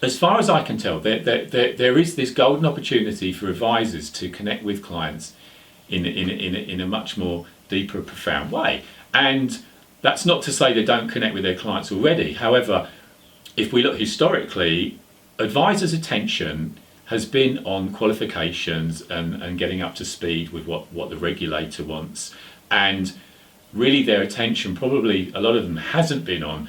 as far as I can tell, there is this golden opportunity for advisors to connect with clients in a much more deeper, profound way. And that's not to say they don't connect with their clients already. However, if we look historically, advisors' attention has been on qualifications and getting up to speed with what the regulator wants. And really their attention, probably a lot of them, hasn't been on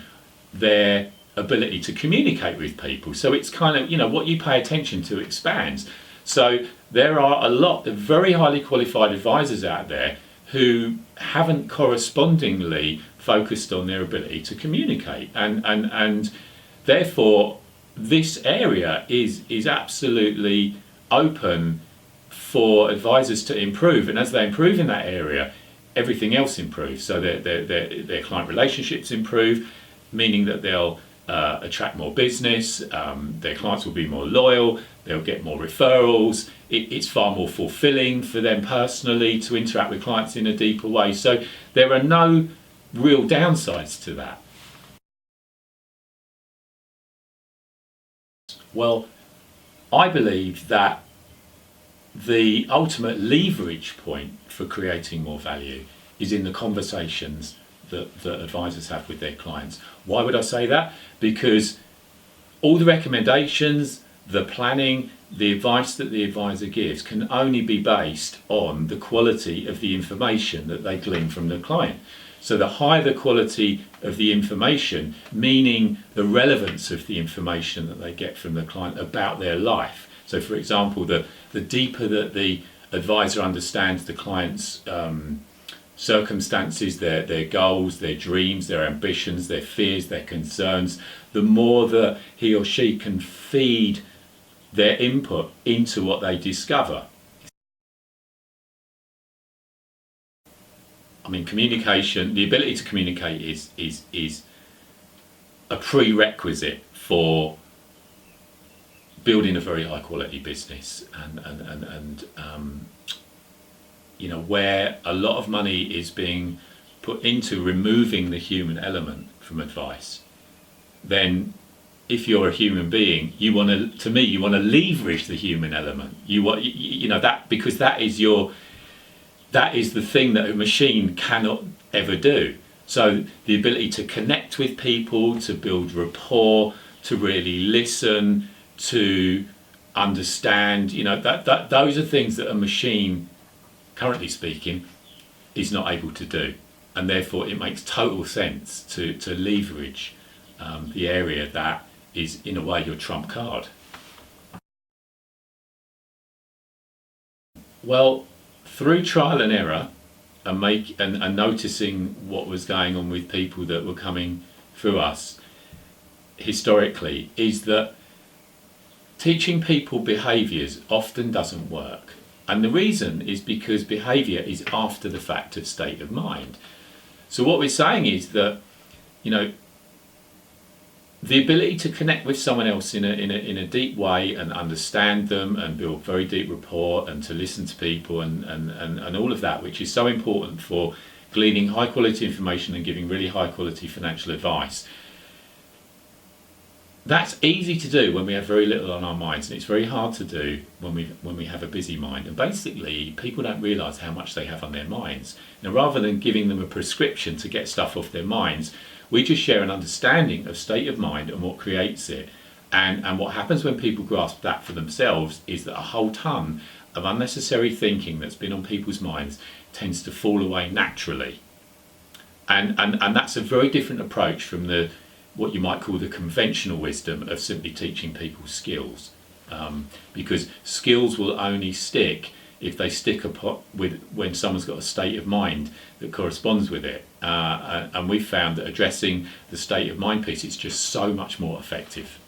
their ability to communicate with people. So it's kind of, what you pay attention to expands. So there are a lot of very highly qualified advisors out there who haven't correspondingly focused on their ability to communicate. And therefore, this area is absolutely open for advisors to improve. And as they improve in that area, everything else improves. So their client relationships improve, meaning that they'll attract more business, their clients will be more loyal, they'll get more referrals. It's far more fulfilling for them personally to interact with clients in a deeper way. So there are no real downsides to that. Well, I believe that the ultimate leverage point for creating more value is in the conversations that advisors have with their clients. Why would I say that? Because all the recommendations, the planning, the advice that the advisor gives can only be based on the quality of the information that they glean from the client. So the higher the quality of the information, meaning the relevance of the information that they get from the client about their life. So for example, the deeper that the advisor understands the client's circumstances, their goals, their dreams, their ambitions, their fears, their concerns, the more that he or she can feed their input into what they discover. I mean, communication, the ability to communicate is a prerequisite for building a very high quality business, and where a lot of money is being put into removing the human element from advice, then if you're a human being, you want to leverage the human element. You want, that, because that is the thing that a machine cannot ever do. So the ability to connect with people, to build rapport, to really listen, to understand, those are things that a machine, currently speaking, is not able to do. And therefore it makes total sense to leverage the area that is, in a way, your trump card. Well, through trial and error and noticing what was going on with people that were coming through us historically, is that teaching people behaviours often doesn't work. And the reason is because behaviour is after the fact of state of mind. So what we're saying is that, the ability to connect with someone else in a deep way and understand them and build very deep rapport and to listen to people and all of that, which is so important for gleaning high quality information and giving really high quality financial advice. That's easy to do when we have very little on our minds, and it's very hard to do when we have a busy mind. And basically, people don't realise how much they have on their minds. Now, rather than giving them a prescription to get stuff off their minds, we just share an understanding of state of mind and what creates it. And what happens when people grasp that for themselves is that a whole ton of unnecessary thinking that's been on people's minds tends to fall away naturally. And that's a very different approach from what you might call the conventional wisdom of simply teaching people skills. Because skills will only stick if they stick with when someone's got a state of mind that corresponds with it. And we've found that addressing the state of mind piece is just so much more effective.